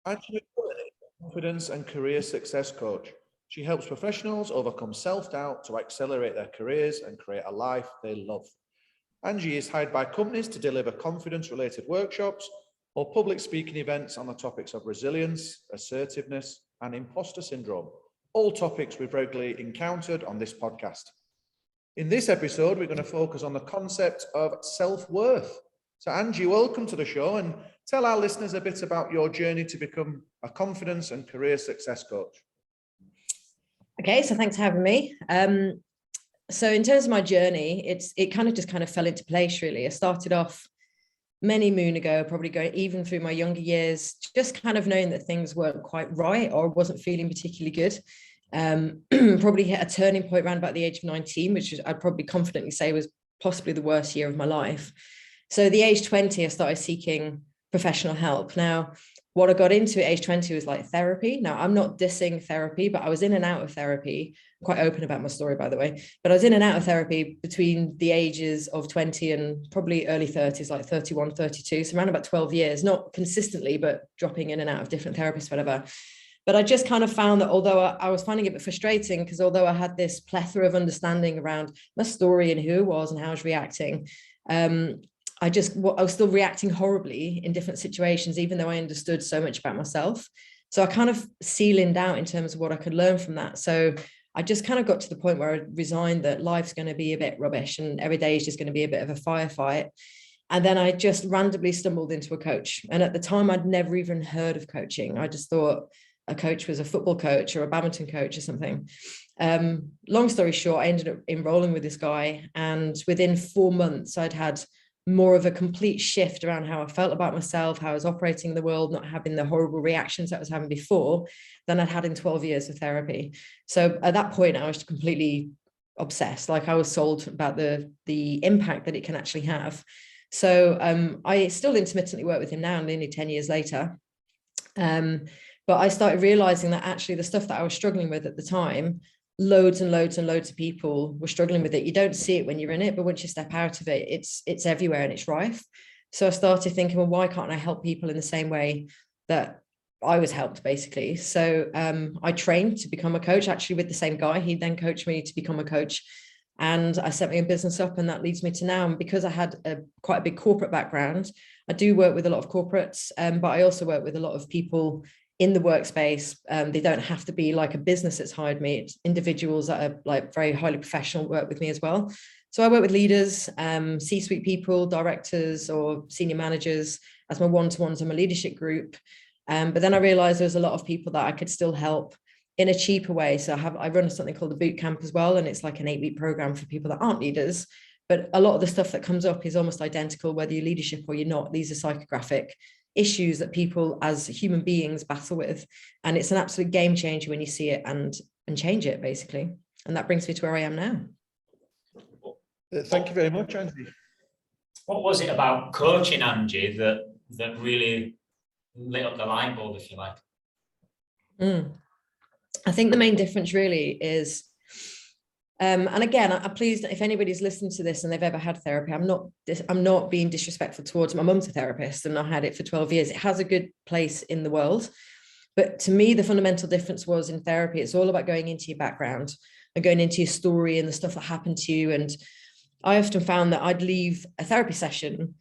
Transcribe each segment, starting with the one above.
Angie McQullin is a confidence and career success coach. She helps professionals overcome self-doubt to accelerate their careers and create a life they love. Angie is hired by companies to deliver confidence-related workshops or public speaking events on the topics of resilience, assertiveness, and imposter syndrome, all topics we've regularly encountered on this podcast. In this episode, we're going to focus on the concept of self-worth. So Angie, welcome to the show, and tell our listeners a bit about your journey to become a confidence and career success coach. Okay, so thanks for having me. So in terms of my journey, it kind of fell into place, really. I started off many moon ago, probably going even through my younger years, just kind of knowing that things weren't quite right or wasn't feeling particularly good. Probably hit a turning point around about the age of 19, which I'd probably confidently say was possibly the worst year of my life. So at the age 20, I started seeking professional help. Now, what I got into at age 20 was like therapy. Now, I'm not dissing therapy, but I was in and out of therapy. I'm quite open about my story, by the way. But I was in and out of therapy between the ages of 20 and probably early 30s, like 31, 32. So around about 12 years, not consistently, but dropping in and out of different therapists, whatever. But I just kind of found that although I was finding it a bit frustrating, because although I had this plethora of understanding around my story and who I was and how I was reacting, I was still reacting horribly in different situations, even though I understood so much about myself. So I kind of ceilinged out in terms of what I could learn from that. So I just kind of got to the point where I resigned that life's going to be a bit rubbish and every day is just going to be a bit of a firefight. And then I just randomly stumbled into a coach. And at the time, I'd never even heard of coaching. I just thought a coach was a football coach or a badminton coach or something. Long story short, I ended up enrolling with this guy. And within 4 months, I'd had more of a complete shift around how I felt about myself, how I was operating in the world, not having the horrible reactions that I was having before than I'd had in 12 years of therapy. So at that point, I was completely obsessed. Like I was sold about the impact that it can actually have. So I still intermittently work with him now, nearly 10 years later. But I started realizing that actually the stuff that I was struggling with at the time, loads and loads and loads of people were struggling with it. You don't see it when you're in it, but once you step out of it, it's everywhere and it's rife. So I started thinking, well, why can't I help people in the same way that I was helped, basically? So I trained to become a coach, actually with the same guy. He then coached me to become a coach. And I set my own business up, and that leads me to now. And because I had quite a big corporate background, I do work with a lot of corporates, but I also work with a lot of people in the workspace. They don't have to be like a business that's hired me. It's individuals that are like very highly professional work with me as well. So I work with leaders, C-suite people, directors or senior managers as my one-to-ones in my leadership group. But then I realized there's a lot of people that I could still help in a cheaper way. So I run something called the boot camp as well. And it's like an 8-week program for people that aren't leaders. But a lot of the stuff that comes up is almost identical, whether you're leadership or you're not. These are psychographic issues that people as human beings battle with. And it's an absolute game changer when you see it and change it, basically. And that brings me to where I am now. Thank you very much, Angie. What was it about coaching, Angie, that really lit up the light bulb, if you like? I think the main difference really is, and again, I'm pleased if anybody's listened to this and they've ever had therapy. I'm not being disrespectful towards my mum's a therapist, and I had it for 12 years. It has a good place in the world, but to me, the fundamental difference was in therapy. It's all about going into your background and going into your story and the stuff that happened to you. And I often found that I'd leave a therapy session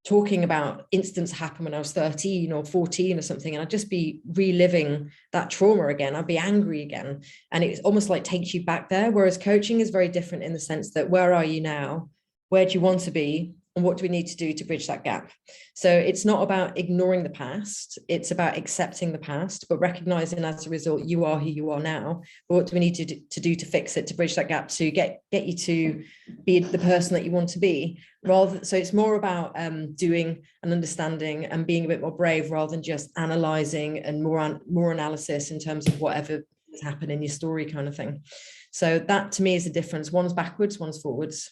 talking about incidents that happened when I was 13 or 14 or something, and I'd just be reliving that trauma again. I'd be angry again. And it's almost like takes you back there. Whereas coaching is very different in the sense that where are you now? Where do you want to be? And what do we need to do to bridge that gap? So it's not about ignoring the past. It's about accepting the past, but recognizing as a result, you are who you are now. But what do we need to do to fix it, to bridge that gap, to get you to be the person that you want to be? So it's more about doing and understanding and being a bit more brave rather than just analyzing and more analysis in terms of whatever has happened in your story kind of thing. So that to me is the difference. One's backwards, one's forwards.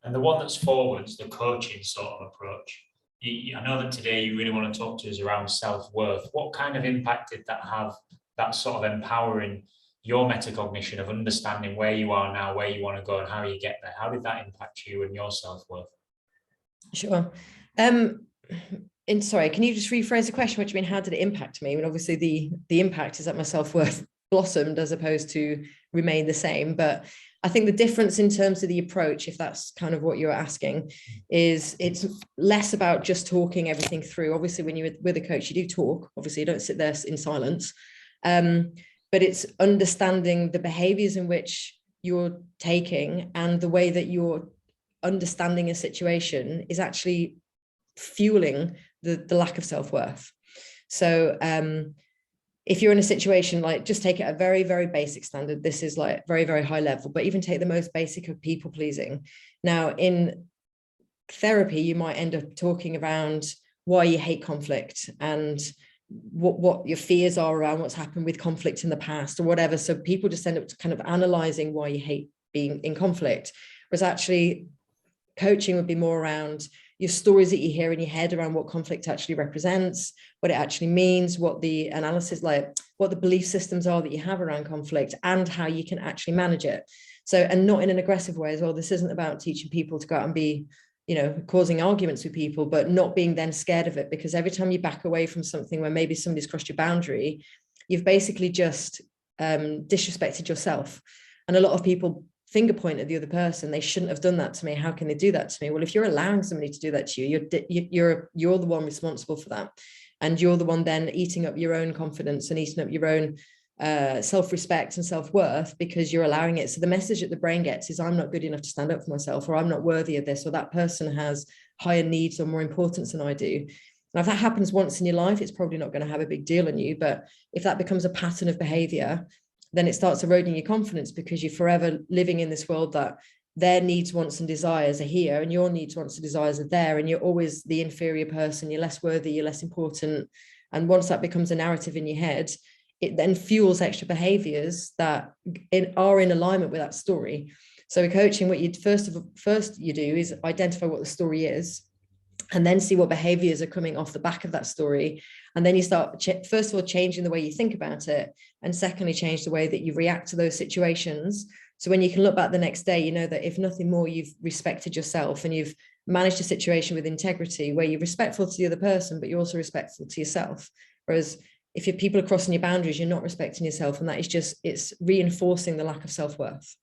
And the one that's forwards, the coaching sort of approach, I know that today you really want to talk to us around self-worth. What kind of impact did that have, that sort of empowering your metacognition of understanding where you are now, where you want to go and how you get there? How did that impact you and your self-worth? Sure. sorry, can you just rephrase the question? What do you mean, how did it impact me? I mean, obviously the impact is that my self-worth blossomed as opposed to remain the same. But I think the difference in terms of the approach, if that's kind of what you're asking, is it's less about just talking everything through. Obviously, when you're with a coach, you do talk. Obviously, you don't sit there in silence. But it's understanding the behaviors in which you're taking and the way that you're understanding a situation is actually fueling the lack of self-worth. So if you're in a situation, like, just take it a very, very basic standard. This is like very, very high level, but even take the most basic of people pleasing. Now, in therapy, you might end up talking around why you hate conflict and what your fears are around what's happened with conflict in the past or whatever. So people just end up kind of analyzing why you hate being in conflict, whereas actually coaching would be more around your stories that you hear in your head around what conflict actually represents, what it actually means, what the analysis, like what the belief systems are that you have around conflict, and how you can actually manage it. So, and not in an aggressive way as well. This isn't about teaching people to go out and be, causing arguments with people, but not being then scared of it, because every time you back away from something where maybe somebody's crossed your boundary, you've basically just disrespected yourself. And a lot of people finger point at the other person. They shouldn't have done that to me. How can they do that to me? Well, if you're allowing somebody to do that to you, you're the one responsible for that, and you're the one then eating up your own confidence and eating up your own self-respect and self-worth, because you're allowing it. So the message that the brain gets is, I'm not good enough to stand up for myself, or I'm not worthy of this, or that person has higher needs or more importance than I do. And if that happens once in your life, it's probably not going to have a big deal on you. But if that becomes a pattern of behavior, then it starts eroding your confidence, because you're forever living in this world that their needs, wants, and desires are here, and your needs, wants, and desires are there, and you're always the inferior person. You're less worthy, you're less important. And once that becomes a narrative in your head, it then fuels extra behaviors that are in alignment with that story. So in coaching, what you first you do is identify what the story is, and then see what behaviors are coming off the back of that story. And then you start, first of all, changing the way you think about it. And secondly, change the way that you react to those situations. So when you can look back the next day, you know that if nothing more, you've respected yourself and you've managed a situation with integrity, where you're respectful to the other person, but you're also respectful to yourself. Whereas if your people are crossing your boundaries, you're not respecting yourself. And that is just, it's reinforcing the lack of self-worth.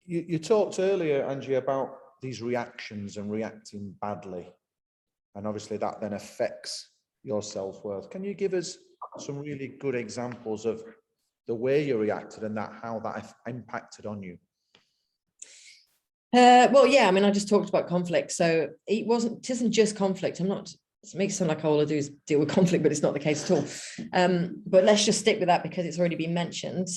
You talked earlier, Angie, about these reactions and reacting badly. And obviously that then affects your self-worth. Can you give us some really good examples of the way you reacted and how that impacted on you? Well, yeah, I mean, I just talked about conflict. So it isn't just conflict. It makes it sound like all I do is deal with conflict, but it's not the case at all. But let's just stick with that because it's already been mentioned.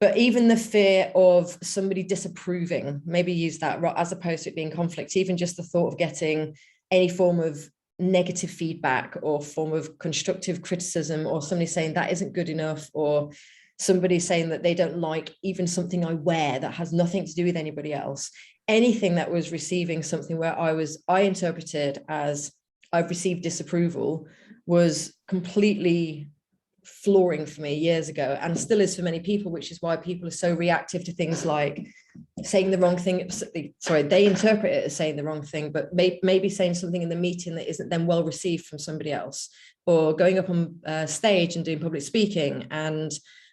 But even the fear of somebody disapproving, maybe use that as opposed to it being conflict, even just the thought of getting any form of negative feedback or form of constructive criticism, or somebody saying that isn't good enough, or somebody saying that they don't like even something I wear that has nothing to do with anybody else. Anything that was receiving something where I interpreted as I've received disapproval was completely flooring for me years ago, and still is for many people, which is why people are so reactive to things like saying the wrong thing. Sorry, they interpret it as saying the wrong thing, but maybe saying something in the meeting that isn't then well received from somebody else, or going up on stage and doing public speaking and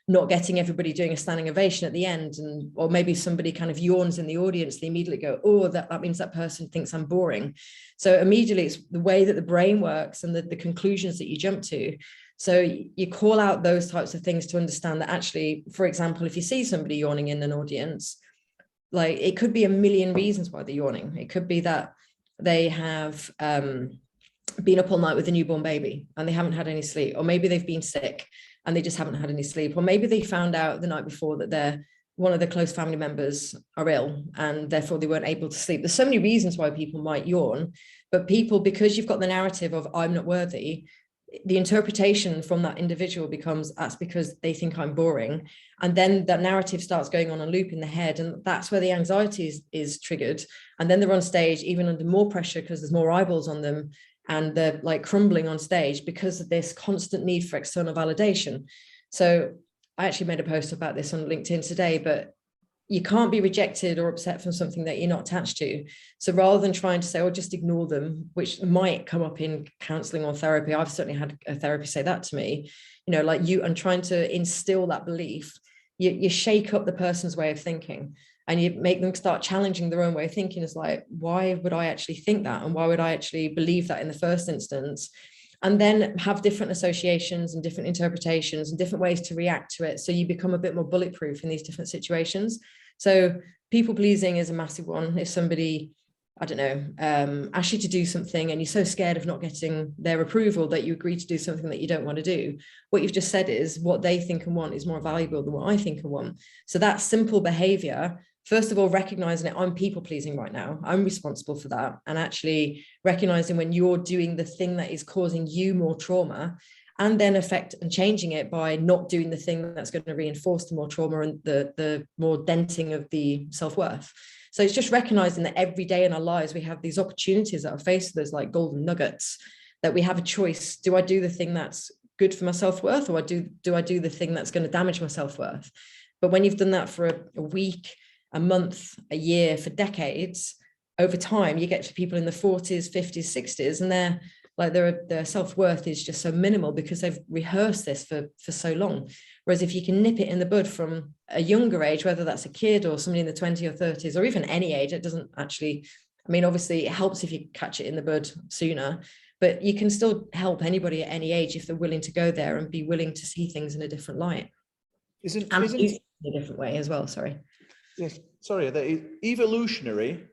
not getting everybody doing a standing ovation at the end, or maybe somebody kind of yawns in the audience, they immediately go, oh, that means that person thinks I'm boring. So immediately it's the way that the brain works and the conclusions that you jump to. So you call out those types of things to understand that actually, for example, if you see somebody yawning in an audience, like it could be a million reasons why they're yawning. It could be that they have been up all night with a newborn baby and they haven't had any sleep, or maybe they've been sick and they just haven't had any sleep, or maybe they found out the night before that one of their close family members are ill and therefore they weren't able to sleep. There's so many reasons why people might yawn, but people, because you've got the narrative of I'm not worthy, the interpretation from that individual becomes that's because they think I'm boring. And then that narrative starts going on a loop in the head. And that's where the anxiety is triggered. And then they're on stage, even under more pressure because there's more eyeballs on them. And they're like crumbling on stage because of this constant need for external validation. So I actually made a post about this on LinkedIn today, but you can't be rejected or upset from something that you're not attached to. So rather than trying to say, oh, just ignore them, which might come up in counseling or therapy, I've certainly had a therapist say that to me, like and trying to instill that belief, you shake up the person's way of thinking, and you make them start challenging their own way of thinking. It's like, why would I actually think that? And why would I actually believe that in the first instance? And then have different associations and different interpretations and different ways to react to it. So you become a bit more bulletproof in these different situations. So people pleasing is a massive one. If somebody, I don't know, asks you to do something and you're so scared of not getting their approval that you agree to do something that you don't want to do, what you've just said is what they think and want is more valuable than what I think and want. So that simple behavior, first of all, recognizing it, I'm people pleasing right now, I'm responsible for that. And actually recognizing when you're doing the thing that is causing you more trauma, and then affect and changing it by not doing the thing that's going to reinforce the more trauma and the more denting of the self-worth. So it's just recognizing that every day in our lives, we have these opportunities that are faced with us like golden nuggets, that we have a choice. Do I do the thing that's good for my self-worth, or do I do the thing that's going to damage my self-worth? But when you've done that for a week, a month, a year, for decades, over time, you get to people in the 40s, 50s, 60s, and their self-worth is just so minimal because they've rehearsed this for so long. Whereas if you can nip it in the bud from a younger age, whether that's a kid or somebody in the 20s or 30s, or even any age, it doesn't actually, I mean, obviously it helps if you catch it in the bud sooner, but you can still help anybody at any age if they're willing to go there and be willing to see things in a different light. Isn't in a different way as well, sorry. Yes, sorry, evolutionary,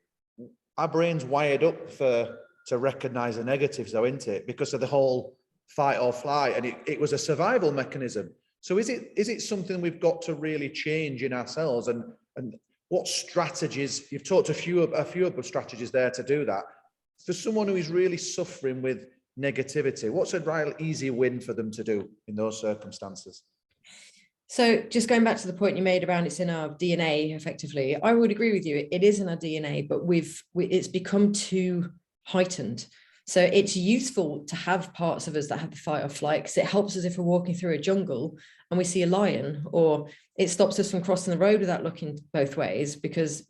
our brain's wired up to recognize the negatives though, isn't it? Because of the whole fight or flight, and it was a survival mechanism. So is it something we've got to really change in ourselves? And what strategies, you've talked a few of the strategies there to do that. For someone who is really suffering with negativity, what's a real easy win for them to do in those circumstances? So just going back to the point you made around it's in our DNA, effectively, I would agree with you. It is in our DNA, but it's become too heightened. So it's useful to have parts of us that have the fight or flight, because it helps us if we're walking through a jungle and we see a lion, or it stops us from crossing the road without looking both ways, because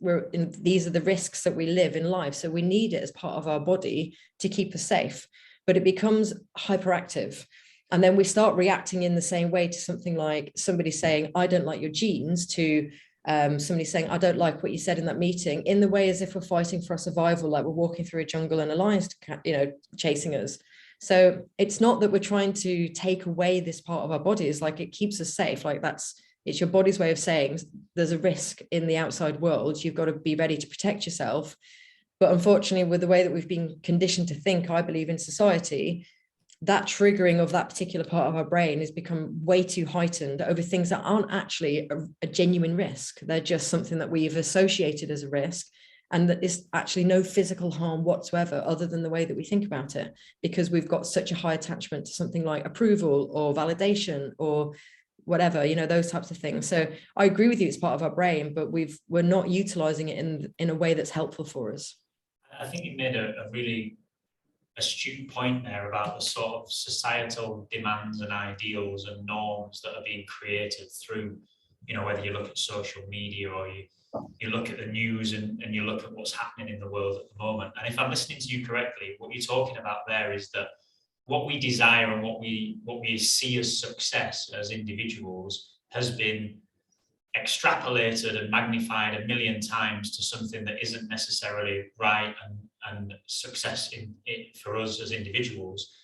these are the risks that we live in life. So we need it as part of our body to keep us safe, but it becomes hyperactive. And then we start reacting in the same way to something like somebody saying, I don't like your jeans, to somebody saying, I don't like what you said in that meeting, in the way as if we're fighting for our survival, like we're walking through a jungle and a lion's chasing us. So it's not that we're trying to take away this part of our body. It's like it keeps us safe. Like it's your body's way of saying there's a risk in the outside world. You've got to be ready to protect yourself. But unfortunately, with the way that we've been conditioned to think, I believe, in society, that triggering of that particular part of our brain has become way too heightened over things that aren't actually a genuine risk. They're just something that we've associated as a risk, and that is actually no physical harm whatsoever other than the way that we think about it, because we've got such a high attachment to something like approval or validation or whatever, those types of things. So I agree with you, it's part of our brain, but we're not utilizing it in a way that's helpful for us. I think you made a really astute point there about the sort of societal demands and ideals and norms that are being created through, whether you look at social media or you look at the news and you look at what's happening in the world at the moment. And if I'm listening to you correctly, what you're talking about there is that what we desire and what we see as success as individuals has been extrapolated and magnified 1,000,000 times to something that isn't necessarily right and success in it for us as individuals.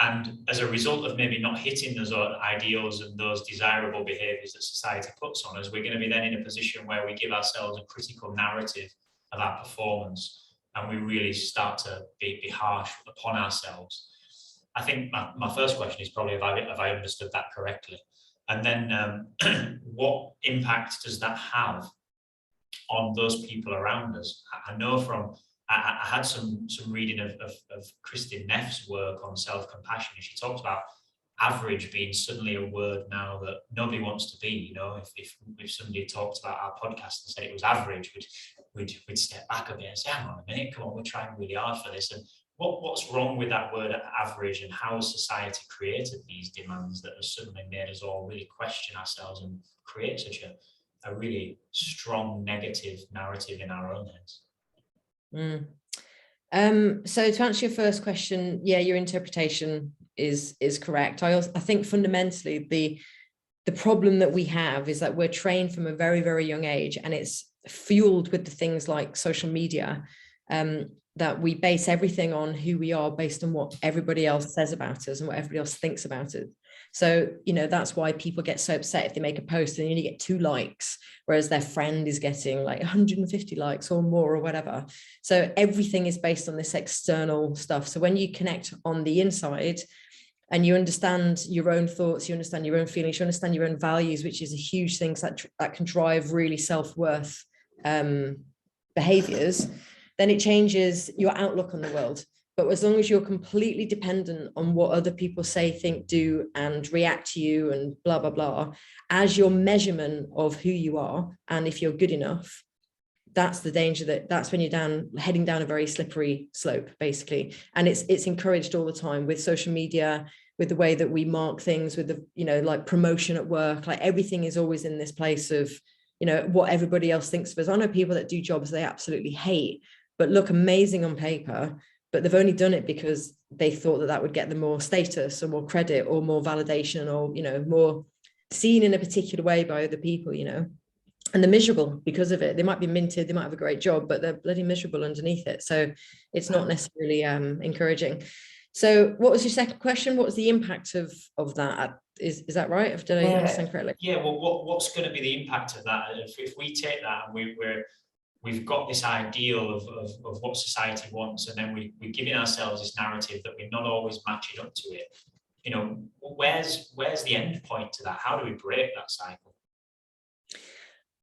And as a result of maybe not hitting those ideals and those desirable behaviors that society puts on us, we're going to be then in a position where we give ourselves a critical narrative of our performance, and we really start to be harsh upon ourselves. I think my first question is probably, have I understood that correctly? And then what impact does that have on those people around us? I know I had some reading of Kristin Neff's work on self-compassion, and she talked about average being suddenly a word now that nobody wants to be. If somebody talked about our podcast and said it was average, we'd step back a bit and say, hang on a minute, come on, we're trying really hard for this. And what's wrong with that word average, and how has society created these demands that have suddenly made us all really question ourselves and create such a really strong negative narrative in our own heads. So to answer your first question, yeah, your interpretation is correct. I think fundamentally the problem that we have is that we're trained from a very, very young age, and it's fueled with the things like social media, that we base everything on who we are based on what everybody else says about us and what everybody else thinks about it. So, that's why people get so upset if they make a post and you only get 2 likes, whereas their friend is getting like 150 likes or more or whatever. So everything is based on this external stuff. So when you connect on the inside and you understand your own thoughts, you understand your own feelings, you understand your own values, which is a huge thing that can drive really self-worth behaviors, then it changes your outlook on the world. But as long as you're completely dependent on what other people say, think, do, and react to you and blah, blah, blah, as your measurement of who you are, and if you're good enough, that's the danger, that's when you're heading down a very slippery slope, basically. And it's encouraged all the time with social media, with the way that we mark things, with the, like promotion at work, like everything is always in this place of, what everybody else thinks of us. I know people that do jobs they absolutely hate, but look amazing on paper, but they've only done it because they thought that would get them more status or more credit or more validation or, more seen in a particular way by other people, and they're miserable because of it. They might be minted, they might have a great job, but they're bloody miserable underneath it. So it's not necessarily encouraging. So what was your second question? What was the impact of that? Is that right? Did I understand correctly? Yeah, well, what's going to be the impact of that? If we take that and we've got this ideal of what society wants, and then we're giving ourselves this narrative that we're not always matching up to it. Where's the end point to that? How do we break that cycle?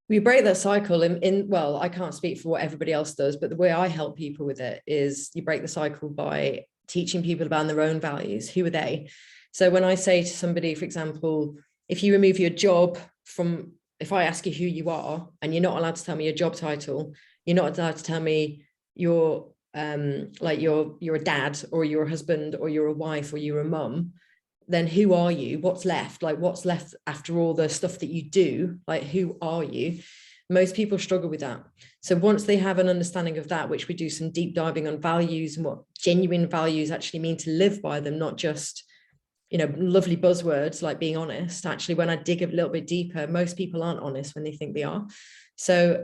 We break that cycle well, I can't speak for what everybody else does, but the way I help people with it is you break the cycle by teaching people about their own values. Who are they? So when I say to somebody, for example, if you remove your job from, if I ask you who you are and you're not allowed to tell me your job title, you're not allowed to tell me you're a dad or you're a husband or you're a wife or you're a mum, then who are you? What's left? Like what's left after all the stuff that you do? Like who are you? Most people struggle with that. So once they have an understanding of that, which we do some deep diving on values and what genuine values actually mean to live by them, not just lovely buzzwords like being honest. Actually, when I dig a little bit deeper, most people aren't honest when they think they are. So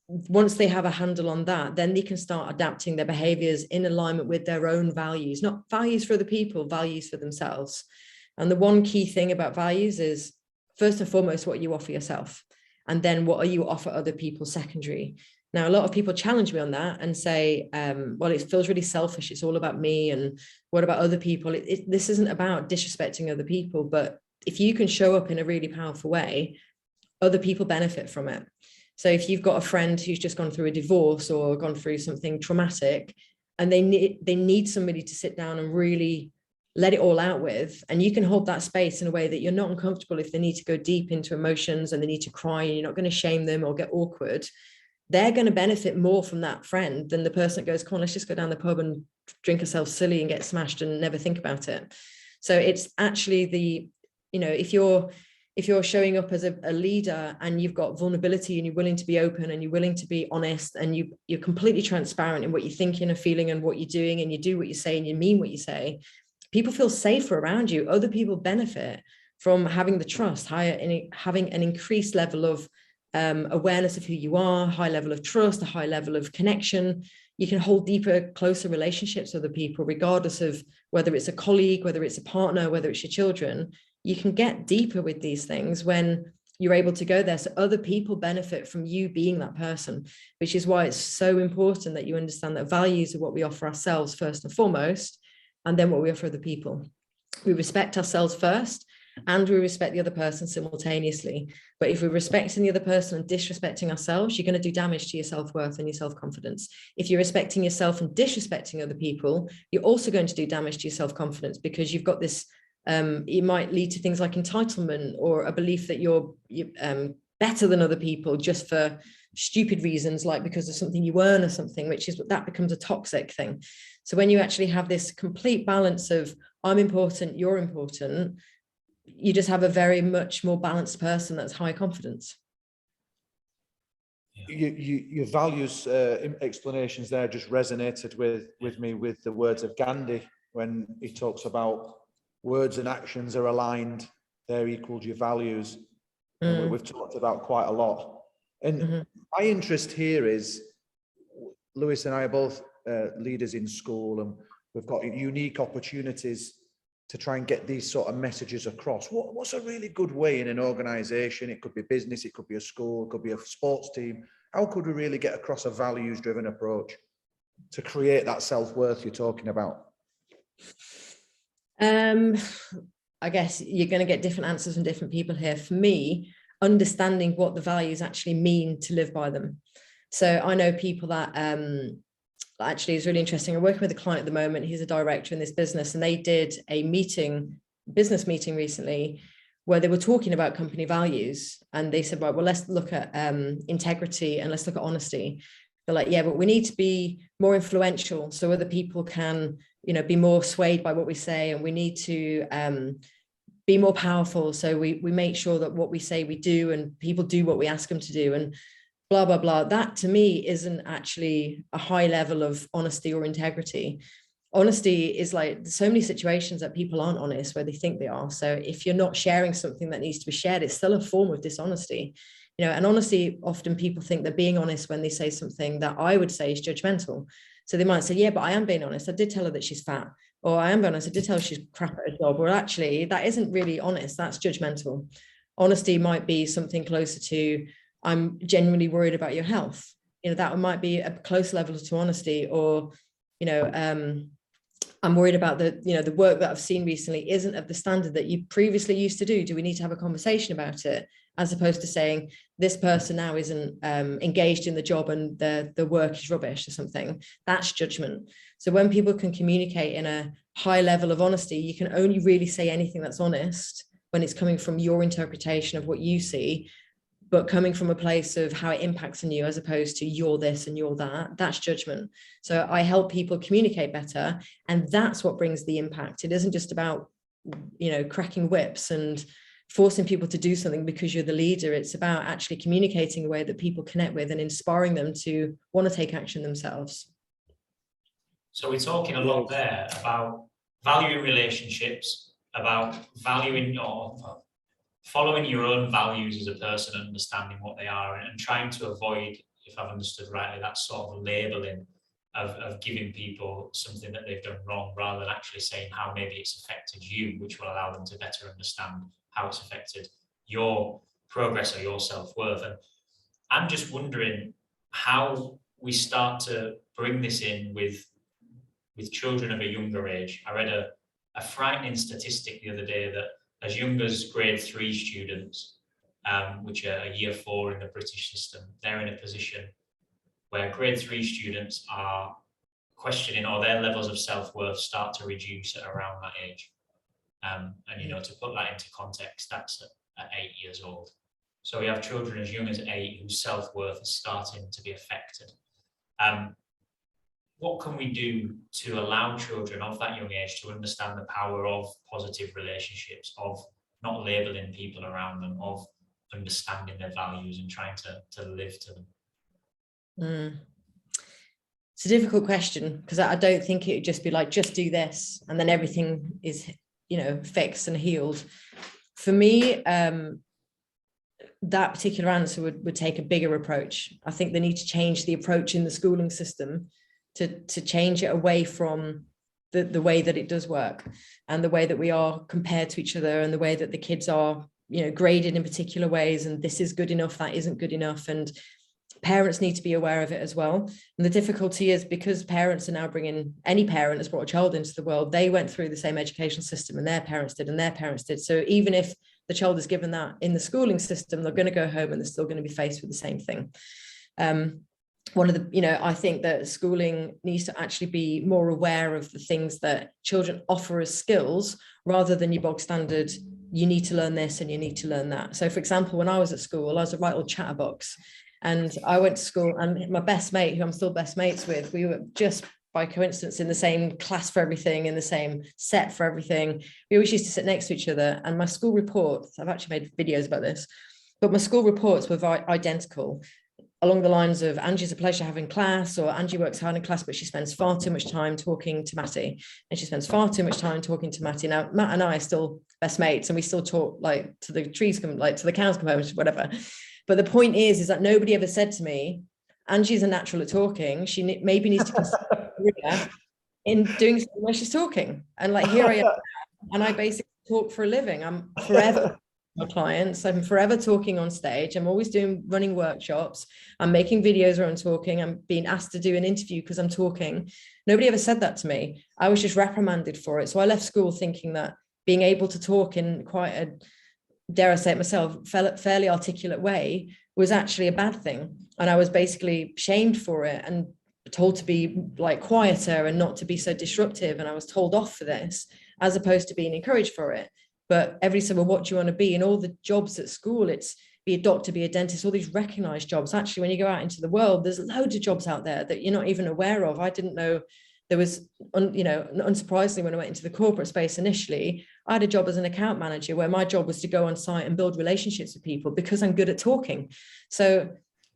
once they have a handle on that, then they can start adapting their behaviors in alignment with their own values, not values for other people, values for themselves. And the one key thing about values is, first and foremost, what you offer yourself. And then what you offer other people secondary. Now, a lot of people challenge me on that and say, well, it feels really selfish. It's all about me. And what about other people? This isn't about disrespecting other people, but if you can show up in a really powerful way, other people benefit from it. So if you've got a friend who's just gone through a divorce or gone through something traumatic, and they need somebody to sit down and really let it all out with, and you can hold that space in a way that you're not uncomfortable if they need to go deep into emotions and they need to cry, and you're not going to shame them or get awkward, they're going to benefit more from that friend than the person that goes, come on, let's just go down the pub and drink ourselves silly and get smashed and never think about it. So it's actually if you're showing up as a leader and you've got vulnerability and you're willing to be open and you're willing to be honest and you're completely transparent in what you're thinking and feeling and what you're doing, and you do what you say and you mean what you say, people feel safer around you. Other people benefit from having the trust, having an increased level of awareness of who you are, high level of trust, a high level of connection. You can hold deeper, closer relationships with other people, regardless of whether it's a colleague, whether it's a partner, whether it's your children. You can get deeper with these things when you're able to go there. So other people benefit from you being that person, which is why it's so important that you understand that values are what we offer ourselves first and foremost, and then what we offer other people. We respect ourselves first, and we respect the other person simultaneously. But if we're respecting the other person and disrespecting ourselves, you're going to do damage to your self-worth and your self-confidence. If you're respecting yourself and disrespecting other people, you're also going to do damage to your self-confidence, because you've got this, it might lead to things like entitlement or a belief that you're better than other people just for stupid reasons, like because of something you earn or something, that becomes a toxic thing. So when you actually have this complete balance of I'm important, you're important, you just have a very much more balanced person that's high confidence. Your values explanations there just resonated with me with the words of Gandhi when he talks about words and actions are aligned, they're equal to your values. And we've talked about quite a lot. And my interest here is, Lewis and I are both leaders in school, and we've got unique opportunities to try and get these sort of messages across. What's a really good way in an organization? It could be business, it could be a school, it could be a sports team. How could we really get across a values-driven approach to create that self-worth you're talking about? I guess you're going to get different answers from different people here. For me, understanding what the values actually mean to live by them. So I know people that actually is really interesting. I'm working with a client at the moment. He's a director in this business, and they did a business meeting recently where they were talking about company values. And they said, right, well, let's look at integrity and let's look at honesty. They're like, yeah, but we need to be more influential so other people can, be more swayed by what we say. And we need to be more powerful. So we make sure that what we say we do, and people do what we ask them to do, and blah, blah, blah. That to me isn't actually a high level of honesty or integrity. Honesty is like so many situations that people aren't honest where they think they are. So if you're not sharing something that needs to be shared, it's still a form of dishonesty. And honesty, often people think they're being honest when they say something that I would say is judgmental. So they might say, yeah, but I am being honest. I did tell her that she's fat. Or I am being honest. I did tell her she's crap at her job. Or actually, that isn't really honest. That's judgmental. Honesty might be something closer to, I'm genuinely worried about your health. That might be a close level to honesty. Or, I'm worried about the work that I've seen recently isn't of the standard that you previously used to do. Do we need to have a conversation about it? As opposed to saying this person now isn't engaged in the job and the work is rubbish or something. That's judgment. So when people can communicate in a high level of honesty, you can only really say anything that's honest when it's coming from your interpretation of what you see, but coming from a place of how it impacts on you, as opposed to you're this and you're that. That's judgment. So I help people communicate better, and that's what brings the impact. It isn't just about cracking whips and forcing people to do something because you're the leader. It's about actually communicating a way that people connect with and inspiring them to want to take action themselves. So we're talking a lot there about valuing relationships, about valuing or following your own values as a person, understanding what they are, and trying to avoid, if I've understood rightly, that sort of labeling of giving people something that they've done wrong, rather than actually saying how maybe it's affected you, which will allow them to better understand how it's affected your progress or your self-worth. And I'm just wondering how we start to bring this in with children of a younger age. I read a frightening statistic the other day that as young as grade 3 students, which are year 4 in the British system, they're in a position where grade 3 students are questioning, or their levels of self-worth start to reduce at around that age. And to put that into context, that's at 8 years old. So we have children as young as 8 whose self-worth is starting to be affected. What can we do to allow children of that young age to understand the power of positive relationships, of not labeling people around them, of understanding their values and trying to live to them? It's a difficult question, because I don't think it would just be like, just do this and then everything is fixed and healed. For me, that particular answer would take a bigger approach. I think they need to change the approach in the schooling system to change it away from the way that it does work, and the way that we are compared to each other, and the way that the kids are graded in particular ways, and this is good enough, that isn't good enough. And parents need to be aware of it as well. And the difficulty is, because parents are now any parent has brought a child into the world, they went through the same education system, and their parents did, and their parents did. So even if the child is given that in the schooling system, they're going to go home and they're still going to be faced with the same thing. I think that schooling needs to actually be more aware of the things that children offer as skills, rather than your bog standard, you need to learn this and you need to learn that. So for example, when I was at school, I was a right old chatterbox. And I went to school, and my best mate, who I'm still best mates with, we were just by coincidence in the same class for everything, in the same set for everything. We always used to sit next to each other. And my school reports, I've actually made videos about this, but my school reports were identical. along the lines of Angie's a pleasure having class, or Angie works hard in class, but she spends far too much time talking to Matty, and she spends far too much time talking to Matty. Now, Matt and I are still best mates, and we still talk like to the trees come, like to the cows come home, whatever. But the point is that nobody ever said to me, Angie's a natural at talking. She maybe needs to consider a career in doing something where she's talking. And like, here I am, and I basically talk for a living. I'm forever my clients. I'm forever talking on stage. I'm always running workshops. I'm making videos where I'm talking. I'm being asked to do an interview because I'm talking. Nobody ever said that to me. I was just reprimanded for it. So I left school thinking that being able to talk in quite a, dare I say it myself, fairly articulate way was actually a bad thing. And I was basically shamed for it and told to be like quieter and not to be so disruptive. And I was told off for this, as opposed to being encouraged for it. But every said, well, what do you want to be? And all the jobs at school, it's be a doctor, be a dentist, all these recognized jobs. Actually, when you go out into the world, there's loads of jobs out there that you're not even aware of. I didn't know there was, unsurprisingly, when I went into the corporate space initially, I had a job as an account manager where my job was to go on site and build relationships with people because I'm good at talking. So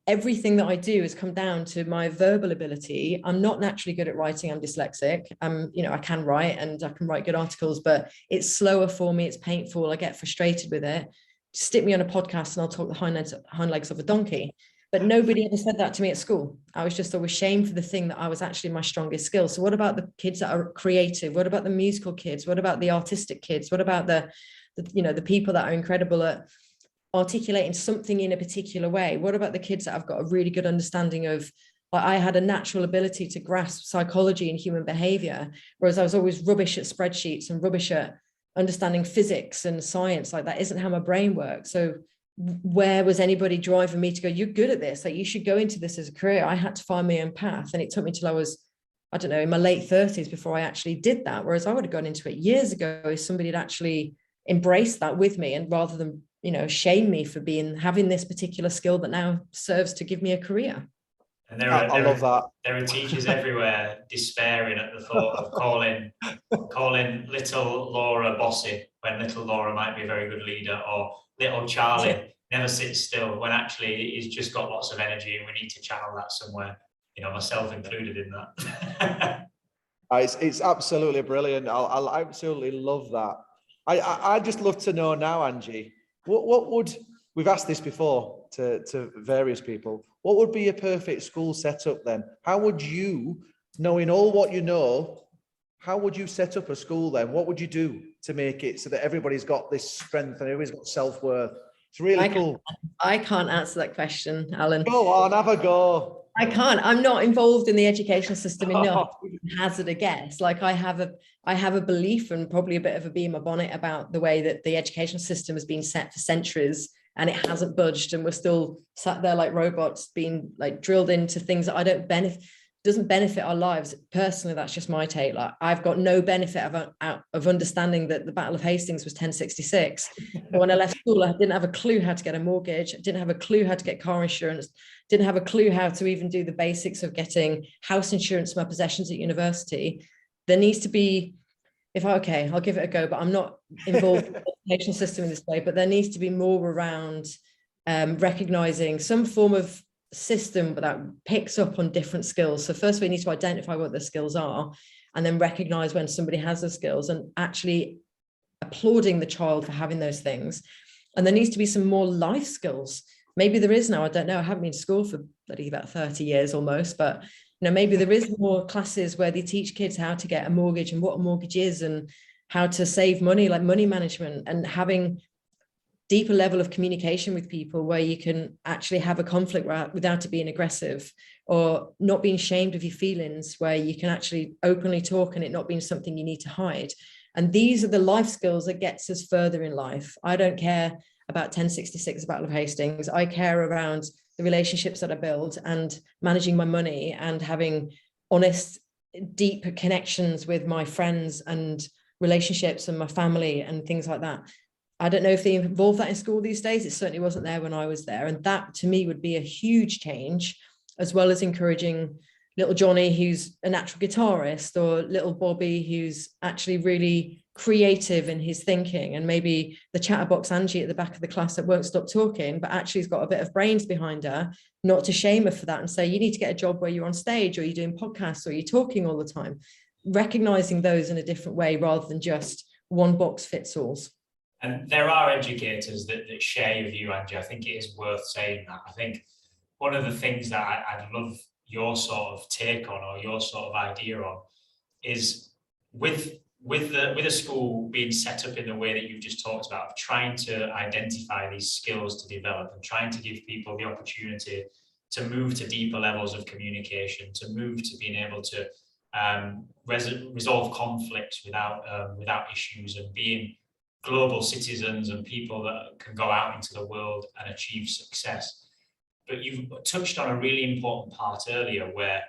everything that I do has come down to my verbal ability. I'm not naturally good at writing. I'm dyslexic. I can write and I can write good articles, but it's slower for me. It's painful. I get frustrated with it. Stick me on a podcast and I'll talk the hind legs of a donkey. But nobody ever said that to me at school. I was just always shamed for the thing that I was actually my strongest skill. So what about the kids that are creative? What about the musical kids? What about the artistic kids? What about the people that are incredible at articulating something in a particular way? What about the kids that have got a really good understanding of, like, I had a natural ability to grasp psychology and human behavior, whereas I was always rubbish at spreadsheets and rubbish at understanding physics and science. Like, that isn't how my brain works. So where was anybody driving me to go, you're good at this, like you should go into this as a career? I had to find my own path, and it took me till I was, I don't know, in my late 30s before I actually did that, whereas I would have gone into it years ago if somebody had actually embraced that with me, and rather than shame me for having this particular skill that now serves to give me a career. And I love that. There are teachers everywhere despairing at the thought of calling little Laura bossy when little Laura might be a very good leader, or little Charlie never sits still when actually he's just got lots of energy and we need to channel that somewhere, myself included in that. It's absolutely brilliant. I'll absolutely love that. I just love to know now, Angie, what would, we've asked this before to various people, what would be a perfect school setup then? How would you, knowing all what you know, how would you set up a school then? What would you do to make it so that everybody's got this strength and everybody's got self-worth? It's really cool. I can't answer that question, Alan. Go on, have a go. I can't. I'm not involved in the education system enough to hazard a guess. Like, I have a belief and probably a bit of a bee in my bonnet about the way that the education system has been set for centuries, and it hasn't budged, and we're still sat there like robots being like drilled into things that doesn't benefit our lives. Personally, that's just my take. Like, I've got no benefit of understanding that the Battle of Hastings was 1066. But when I left school, I didn't have a clue how to get a mortgage. I didn't have a clue how to get car insurance. Didn't have a clue how to even do the basics of getting house insurance for my possessions at university. There needs to be, I'll give it a go, but I'm not involved in the education system in this way, but there needs to be more around recognizing some form of system that picks up on different skills. So first we need to identify what the skills are, and then recognize when somebody has the skills and actually applauding the child for having those things. And there needs to be some more life skills. Maybe there is now, I don't know, I haven't been to school for about 30 years almost, but maybe there is more classes where they teach kids how to get a mortgage and what a mortgage is and how to save money, like money management, and having deeper level of communication with people where you can actually have a conflict without it being aggressive, or not being ashamed of your feelings, where you can actually openly talk and it not being something you need to hide. And these are the life skills that gets us further in life. I don't care about 1066, Battle of Hastings. I care around the relationships that I build and managing my money and having honest, deep connections with my friends and relationships and my family and things like that. I don't know if they involve that in school these days. It certainly wasn't there when I was there. And that to me would be a huge change, as well as encouraging little Johnny who's a natural guitarist, or little Bobby who's actually really creative in his thinking, and maybe the chatterbox Angie at the back of the class that won't stop talking, but actually has got a bit of brains behind her, not to shame her for that and say, you need to get a job where you're on stage, or you're doing podcasts, or you're talking all the time. Recognizing those in a different way rather than just one box fits all. And there are educators that share your view, Angie. I think it is worth saying that. I think one of the things that I'd love your sort of take on, or your sort of idea on, is with a school being set up in the way that you've just talked about, trying to identify these skills to develop and trying to give people the opportunity to move to deeper levels of communication, to move to being able to resolve conflicts without issues, and being global citizens and people that can go out into the world and achieve success. But you've touched on a really important part earlier, where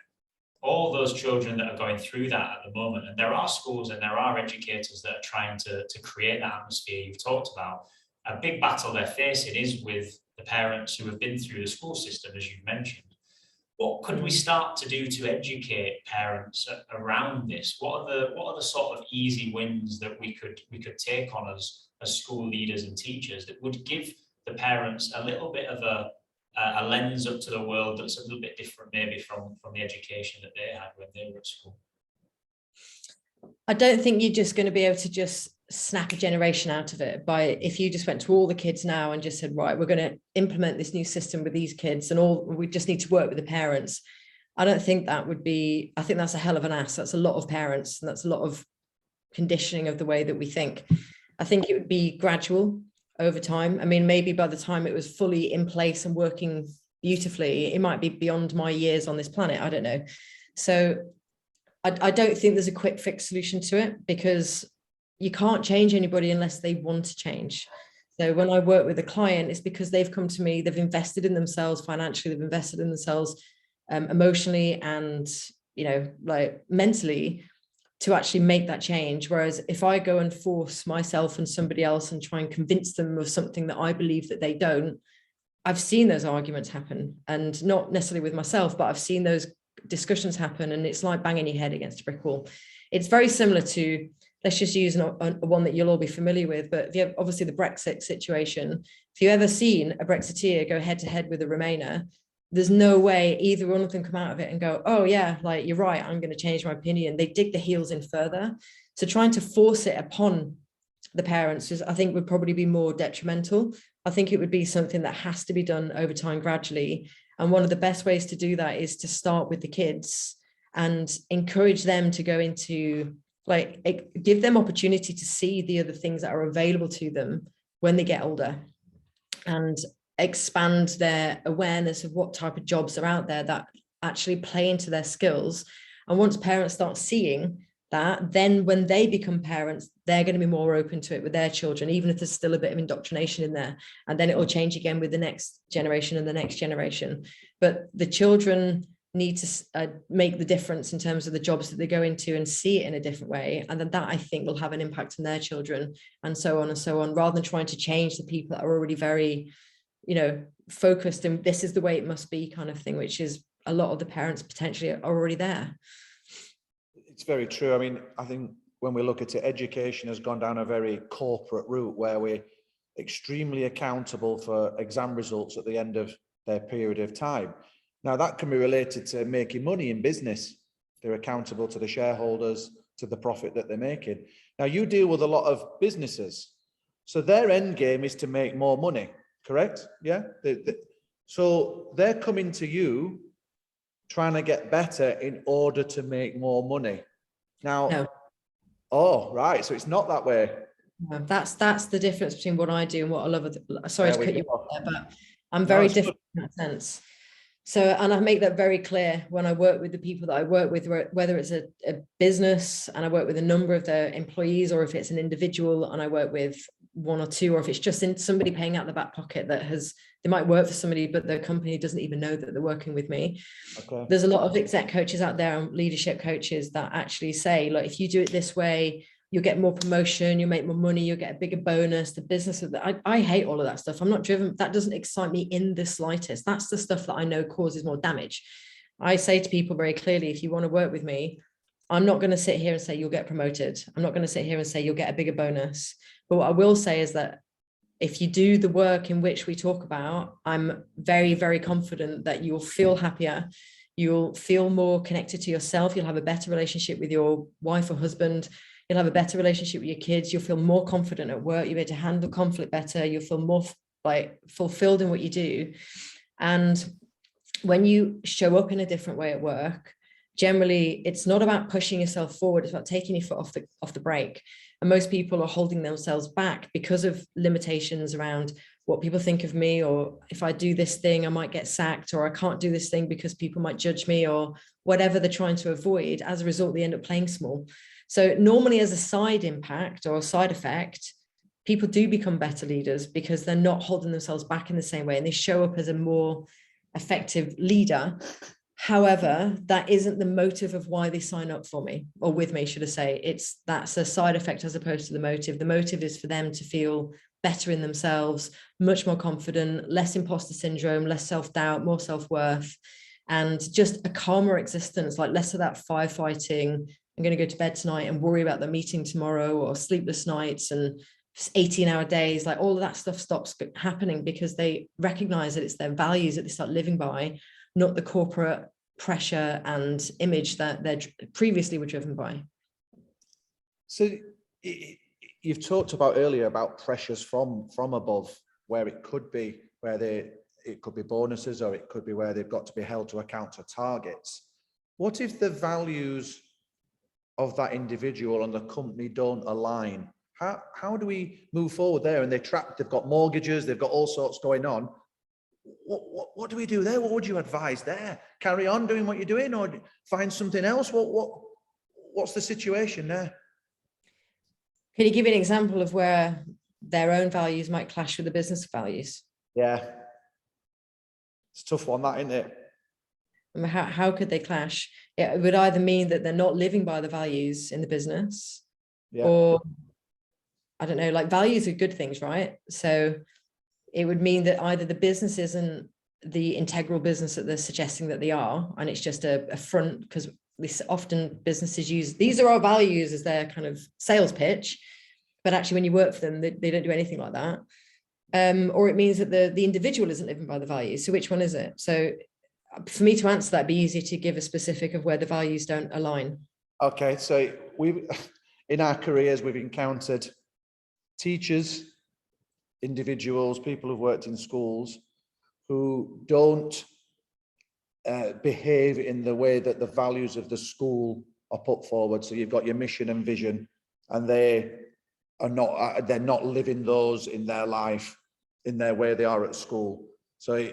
all those children that are going through that at the moment, and there are schools and there are educators that are trying to create that atmosphere you've talked about, a big battle they're facing is with the parents who have been through the school system, as you've mentioned. What could we start to do to educate parents around this? What are the sort of easy wins that we could take on as school leaders and teachers that would give the parents a little bit of a lens up to the world that's a little bit different maybe from the education that they had when they were at school? I don't think you're just going to be able to just snap a generation out of it by, if you just went to all the kids now and just said, right, we're going to implement this new system with these kids and all, we just need to work with the parents. I don't think that would be, I think that's a hell of an ask. That's a lot of parents, and that's a lot of conditioning of the way that we think. I think it would be gradual over time. I mean, maybe by the time it was fully in place and working beautifully, it might be beyond my years on this planet. I don't know. So I don't think there's a quick fix solution to it, because you can't change anybody unless they want to change. So when I work with a client, it's because they've come to me, they've invested in themselves financially, they've invested in themselves emotionally and, you know, like mentally, to actually make that change. Whereas if I go and force myself and somebody else and try and convince them of something that I believe that they don't, I've seen those arguments happen, and not necessarily with myself, but I've seen those discussions happen, and it's like banging your head against a brick wall. It's very similar to, let's just use one that you'll all be familiar with, but if you have obviously the Brexit situation, if you've ever seen a Brexiteer go head to head with a Remainer, there's no way either one of them come out of it and go, oh yeah, like you're right, I'm going to change my opinion. They dig the heels in further. So trying to force it upon the parents is, I think, would probably be more detrimental. I think it would be something that has to be done over time gradually. And one of the best ways to do that is to start with the kids and encourage them to go into, like, give them opportunity to see the other things that are available to them when they get older, and expand their awareness of what type of jobs are out there that actually play into their skills. And once parents start seeing that, then when they become parents, they're going to be more open to it with their children, even if there's still a bit of indoctrination in there. And then it will change again with the next generation and the next generation. But the children need to make the difference in terms of the jobs that they go into and see it in a different way. And then that, I think, will have an impact on their children, and so on, rather than trying to change the people that are already very, you know, focused and this is the way it must be kind of thing, which is a lot of the parents potentially are already there. It's very true. I mean, I think when we look at it, education has gone down a very corporate route where we're extremely accountable for exam results at the end of their period of time. Now, that can be related to making money in business. They're accountable to the shareholders, to the profit that they're making. Now, you deal with a lot of businesses, so their end game is to make more money, correct? Yeah. So they're coming to you trying to get better in order to make more money. Now, no. Oh, right. So it's not that way. No, that's the difference between what I do and what I love. Sorry to cut you off there, but I'm very different in that sense. So, and I make that very clear when I work with the people that I work with, whether it's a business and I work with a number of their employees, or if it's an individual and I work with one or two, or if it's just in somebody paying out the back pocket that they might work for somebody, but their company doesn't even know that they're working with me. Okay. There's a lot of exec coaches out there and leadership coaches that actually say, like, if you do it this way, you'll get more promotion, you'll make more money, you'll get a bigger bonus, the business of that. I hate all of that stuff. I'm not driven. That doesn't excite me in the slightest. That's the stuff that I know causes more damage. I say to people very clearly, if you want to work with me, I'm not going to sit here and say you'll get promoted. I'm not going to sit here and say you'll get a bigger bonus. But what I will say is that if you do the work in which we talk about, I'm very, very confident that you'll feel happier. You'll feel more connected to yourself. You'll have a better relationship with your wife or husband. You'll have a better relationship with your kids. You'll feel more confident at work. You'll be able to handle conflict better. You'll feel more like fulfilled in what you do. And when you show up in a different way at work, generally it's not about pushing yourself forward, it's about taking your foot off the brake. And most people are holding themselves back because of limitations around what people think of me, or if I do this thing I might get sacked, or I can't do this thing because people might judge me, or whatever they're trying to avoid. As a result, they end up playing small. So normally, as a side impact or a side effect, people do become better leaders because they're not holding themselves back in the same way, and they show up as a more effective leader. However, that isn't the motive of why they sign up for me, or with me, should I say. That's a side effect as opposed to the motive. The motive is for them to feel better in themselves, much more confident, less imposter syndrome, less self-doubt, more self-worth, and just a calmer existence, like less of that firefighting. I'm going to go to bed tonight and worry about the meeting tomorrow, or sleepless nights and 18-hour days. Like all of that stuff stops happening because they recognize that it's their values that they start living by, not the corporate pressure and image that they previously were driven by. So you've talked about earlier about pressures from above, where it could be it could be bonuses, or it could be where they've got to be held to account to targets. What if the values of that individual and the company don't align? How do we move forward there? And they've got mortgages, they've got all sorts going on. What do we do there? What would you advise there? Carry on doing what you're doing, or find something else? What's the situation there? Can you give me an example of where their own values might clash with the business values? Yeah, it's a tough one, that, isn't it? I mean, how could they clash? It would either mean that they're not living by the values in the business, or I don't know, like values are good things, right? So it would mean that either the business isn't the integral business that they're suggesting that they are, and it's just a front, because often businesses use these are our values as their kind of sales pitch, but actually when you work for them, they don't do anything like that. Or it means that the individual isn't living by the values. So which one is it? So for me to answer that, it'd be easier to give a specific of where the values don't align. Okay, so in our careers, we've encountered teachers, individuals, people who've worked in schools who don't behave in the way that the values of the school are put forward. So you've got your mission and vision, and they're not living those in their life in their way they are at school. So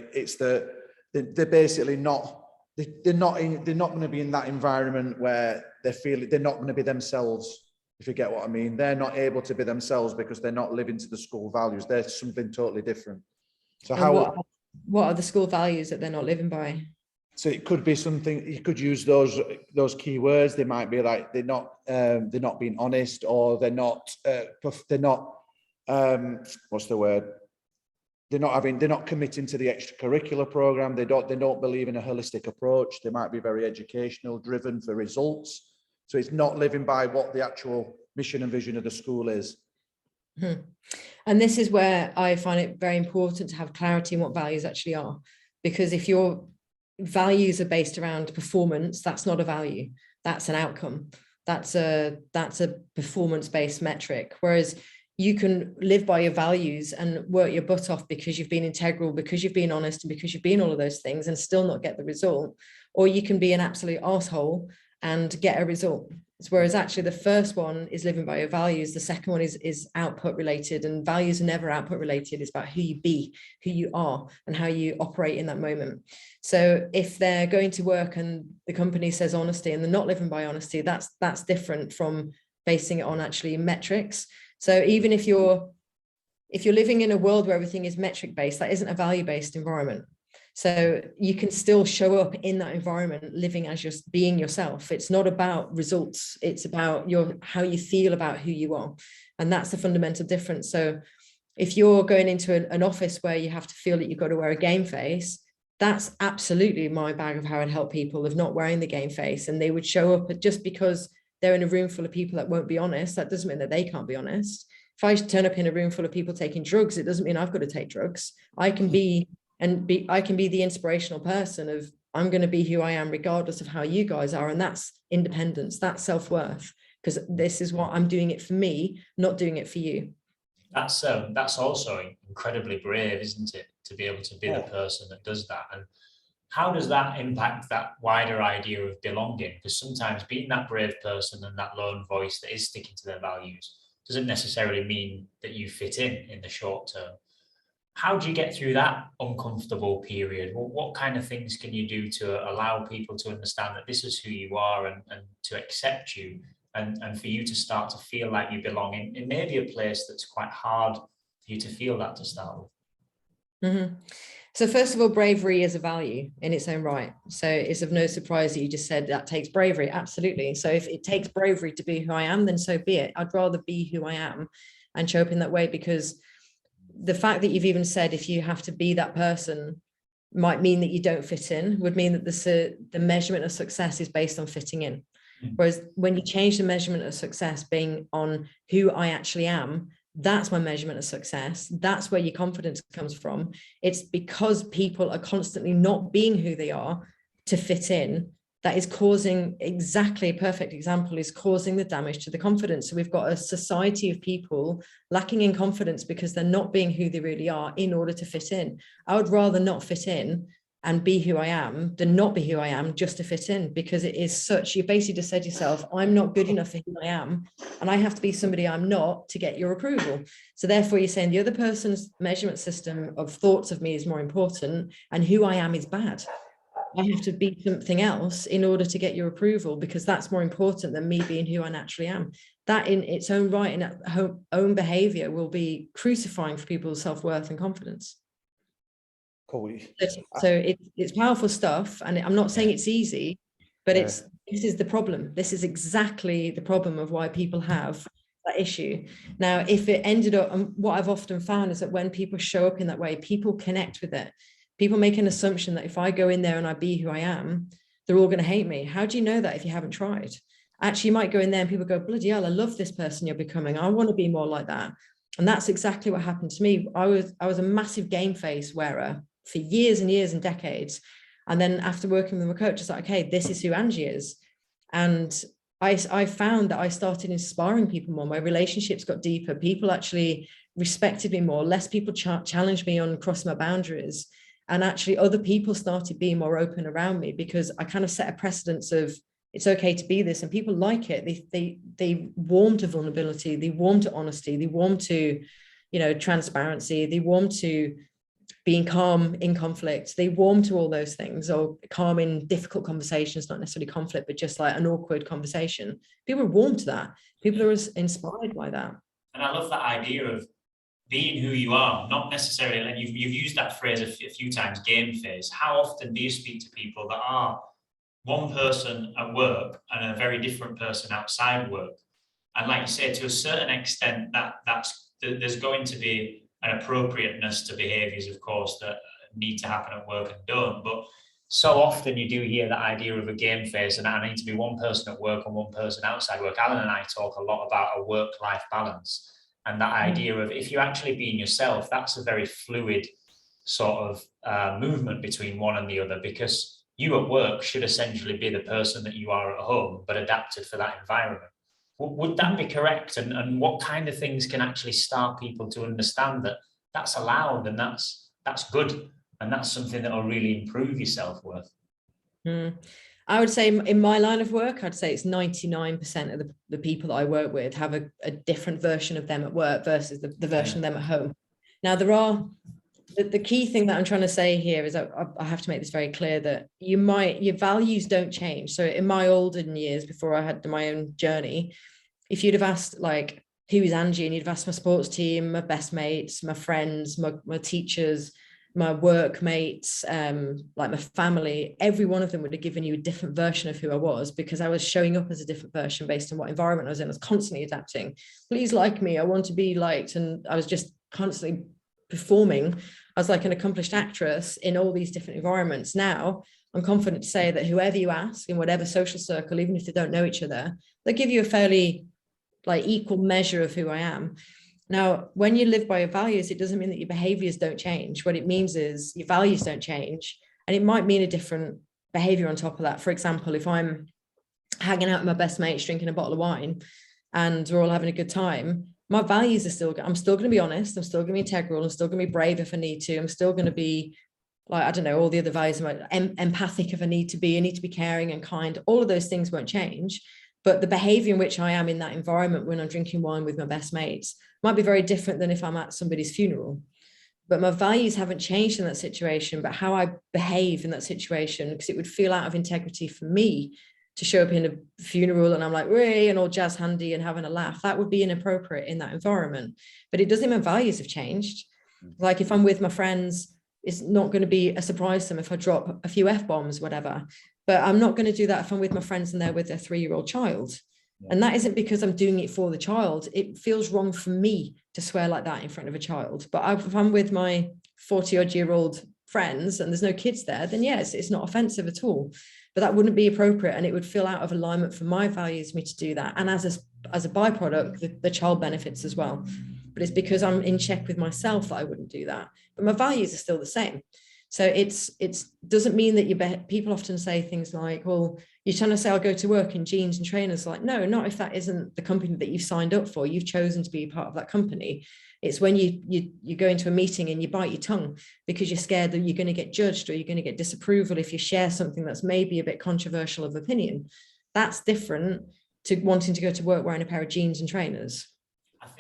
they're basically they're not going to be in that environment where they feel they're not going to be themselves. If you get what I mean, they're not able to be themselves because they're not living to the school values. They're something totally different. So what are the school values that they're not living by? So it could be something, you could use those key words. They might be like they're not being honest, or they're not what's the word? They're not committing to the extracurricular program. They don't believe in a holistic approach. They might be very educational, driven for results. So it's not living by what the actual mission and vision of the school is. And this is where I find it very important to have clarity in what values actually are. Because if your values are based around performance, that's not a value. That's an outcome. That's a performance-based metric. Whereas you can live by your values and work your butt off because you've been integral, because you've been honest, and because you've been all of those things and still not get the result. Or you can be an absolute arsehole and get a result. Whereas actually the first one is living by your values. The second one is output related, and values are never output related. It's about who you be, who you are, and how you operate in that moment. So if they're going to work and the company says honesty and they're not living by honesty, that's different from basing it on actually metrics. So even if you're living in a world where everything is metric based, that isn't a value based environment. So you can still show up in that environment living as just being yourself. It's not about results. It's about how you feel about who you are. And that's the fundamental difference. So if you're going into an office where you have to feel that you've got to wear a game face, that's absolutely my bag of how I'd help people, of not wearing the game face. And they would show up just because they're in a room full of people that won't be honest. That doesn't mean that they can't be honest. If I turn up in a room full of people taking drugs, it doesn't mean I've got to take drugs. I can be the inspirational person of, I'm going to be who I am regardless of how you guys are. And that's independence, that's self-worth, because this is what I'm doing it for me, not doing it for you. That's also incredibly brave, isn't it, to be able to be the person that does that? And how does that impact that wider idea of belonging? Because sometimes being that brave person and that lone voice that is sticking to their values doesn't necessarily mean that you fit in the short term. How do you get through that uncomfortable period? What kind of things can you do to allow people to understand that this is who you are, and to accept you, and for you to start to feel like you belong in maybe a place that's quite hard for you to feel that to start with? Mm-hmm. So first of all, bravery is a value in its own right. So it's of no surprise that you just said that takes bravery. Absolutely. So if it takes bravery to be who I am, then so be it. I'd rather be who I am and show up in that way, because the fact that you've even said if you have to be that person might mean that you don't fit in, would mean that the measurement of success is based on fitting in. Whereas when you change the measurement of success being on who I actually am, that's my measurement of success. That's where your confidence comes from. It's because people are constantly not being who they are to fit in, that is causing, exactly a perfect example, is causing the damage to the confidence. So we've got a society of people lacking in confidence because they're not being who they really are in order to fit in. I would rather not fit in and be who I am than not be who I am just to fit in, because it is such, you basically just said yourself, I'm not good enough for who I am, and I have to be somebody I'm not to get your approval. So therefore you're saying the other person's measurement system of thoughts of me is more important, and who I am is bad. I have to be something else in order to get your approval, because that's more important than me being who I naturally am. That in its own right and own behavior will be crucifying for people's self-worth and confidence. Cool. So it's powerful stuff, and I'm not saying it's easy, but this is the problem. This is exactly the problem of why people have that issue. Now, if it ended up, and what I've often found is that when people show up in that way, people connect with it. People make an assumption that if I go in there and I be who I am, they're all going to hate me. How do you know that if you haven't tried? Actually, you might go in there and people go, bloody hell, I love this person you're becoming. I want to be more like that. And that's exactly what happened to me. I was a massive game face wearer for years and years and decades. And then after working with my coach, it's like, okay, this is who Angie is. And I found that I started inspiring people more. My relationships got deeper. People actually respected me more. Less people challenged me on crossing my boundaries. And actually other people started being more open around me, because I kind of set a precedence of it's okay to be this, and people like it. They warm to vulnerability, they warm to honesty, they warm to, transparency, they warm to being calm in conflict, they warm to all those things, or calm in difficult conversations, not necessarily conflict, but just like an awkward conversation. People are warm to that. People are inspired by that. And I love that idea of being who you are, not necessarily, and you've used that phrase a few times, game phase. How often do you speak to people that are one person at work and a very different person outside work? And like you say, to a certain extent, there's going to be an appropriateness to behaviours, of course, that need to happen at work and don't. But so often you do hear that idea of a game phase, and I need to be one person at work and one person outside work. Alan and I talk a lot about a work-life balance. And that idea of if you're actually being yourself, that's a very fluid sort of movement between one and the other, because you at work should essentially be the person that you are at home, but adapted for that environment. Would that be correct? And what kind of things can actually start people to understand that that's allowed, and that's good, and that's something that will really improve your self-worth? I would say in my line of work, I'd say it's 99% of the people that I work with have a different version of them at work versus the version of them at home. Now, there are the key thing that I'm trying to say here is that I have to make this very clear, that your values don't change. So in my olden years, before I had my own journey, if you'd have asked like, who is Angie? And you'd have asked my sports team, my best mates, my friends, my teachers, my workmates, like my family, every one of them would have given you a different version of who I was, because I was showing up as a different version based on what environment I was in. I was constantly adapting. Please like me. I want to be liked. And I was just constantly performing as like an accomplished actress in all these different environments. Now I'm confident to say that whoever you ask in whatever social circle, even if they don't know each other, they'll give you a fairly like equal measure of who I am. Now, when you live by your values, it doesn't mean that your behaviors don't change. What it means is your values don't change. And it might mean a different behavior on top of that. For example, if I'm hanging out with my best mates, drinking a bottle of wine, and we're all having a good time, my values are still, I'm still going to be honest. I'm still going to be integral. I'm still going to be brave if I need to. I'm still going to be like, I don't know, all the other values, empathic if I need to be caring and kind. All of those things won't change. But the behavior in which I am in that environment when I'm drinking wine with my best mates might be very different than if I'm at somebody's funeral. But my values haven't changed in that situation, but how I behave in that situation, because it would feel out of integrity for me to show up in a funeral and I'm like, way, and all jazz handy and having a laugh. That would be inappropriate in that environment. But it doesn't mean my values have changed. Like if I'm with my friends, it's not going to be a surprise to them if I drop a few F-bombs, whatever. But I'm not going to do that if I'm with my friends and they're with their 3-year-old child. Yeah. And that isn't because I'm doing it for the child. It feels wrong for me to swear like that in front of a child. But if I'm with my 40-odd-year-old friends and there's no kids there, then yes, it's not offensive at all. But that wouldn't be appropriate, and it would feel out of alignment for my values for me to do that. And as a byproduct, the child benefits as well. But it's because I'm in check with myself that I wouldn't do that. But my values are still the same. So it's doesn't mean that people often say things like, well, you're trying to say I'll go to work in jeans and trainers. Like, no, not if that isn't the company that you've signed up for. You've chosen to be part of that company. It's when you go into a meeting and you bite your tongue because you're scared that you're going to get judged or you're going to get disapproval if you share something that's maybe a bit controversial of opinion. That's different to wanting to go to work wearing a pair of jeans and trainers.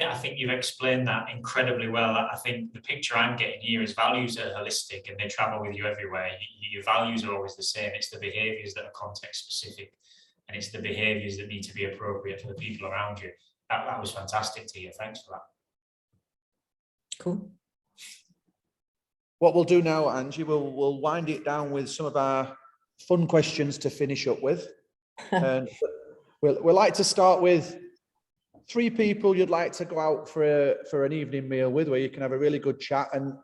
I think you've explained that incredibly well. I think the picture I'm getting here is values are holistic and they travel with you everywhere. Your values are always the same. It's the behaviors that are context specific, and it's the behaviors that need to be appropriate for the people around you. That was fantastic to hear. Thanks for that. Cool. What we'll do now, Angie, we'll wind it down with some of our fun questions to finish up with. And we'll like to start with 3 people you'd like to go out for an evening meal with, where you can have a really good chat. And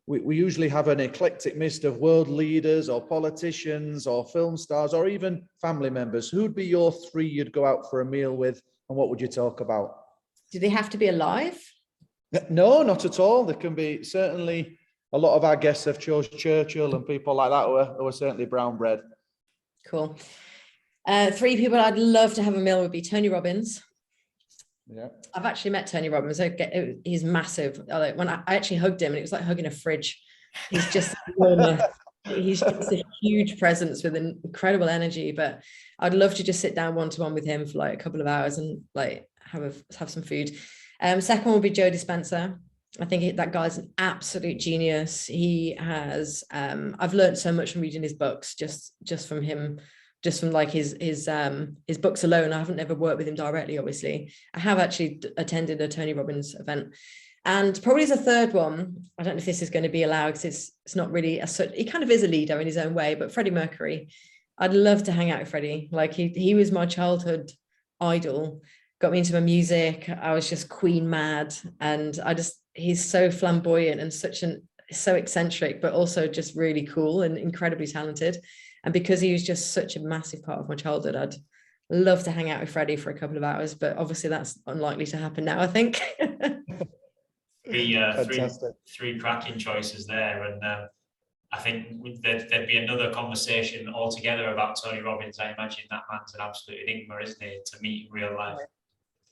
we usually have an eclectic mist of world leaders or politicians or film stars or even family members. Who'd be your 3 you'd go out for a meal with, and what would you talk about? Do they have to be alive? No, not at all. There can be, certainly a lot of our guests have chose Churchill and people like that who are certainly brown bread. Cool. 3 people I'd love to have a meal would be Tony Robbins. Yeah, I've actually met Tony Robbins. He's massive. When I actually hugged him, and it was like hugging a fridge. He's just enormous. He's just a huge presence with an incredible energy. But I'd love to just sit down one-to-one with him for like a couple of hours and like have some food. Second one would be Joe Dispenza. I think that guy's an absolute genius. He has. I've learned so much from reading his books, just from him. Just from like his books alone. I haven't ever worked with him directly, obviously. I have actually attended a Tony Robbins event. And probably as a third one, I don't know if this is going to be allowed because it's not really he kind of is a leader in his own way, but Freddie Mercury. I'd love to hang out with Freddie. Like he was my childhood idol, got me into my music. I was just Queen mad. And he's so flamboyant and so eccentric, but also just really cool and incredibly talented. And because he was just such a massive part of my childhood, I'd love to hang out with Freddie for a couple of hours, but obviously that's unlikely to happen now, I think. Three cracking choices there. And I think there'd be another conversation altogether about Tony Robbins. I imagine that man's an absolute enigma, isn't he, to meet in real life?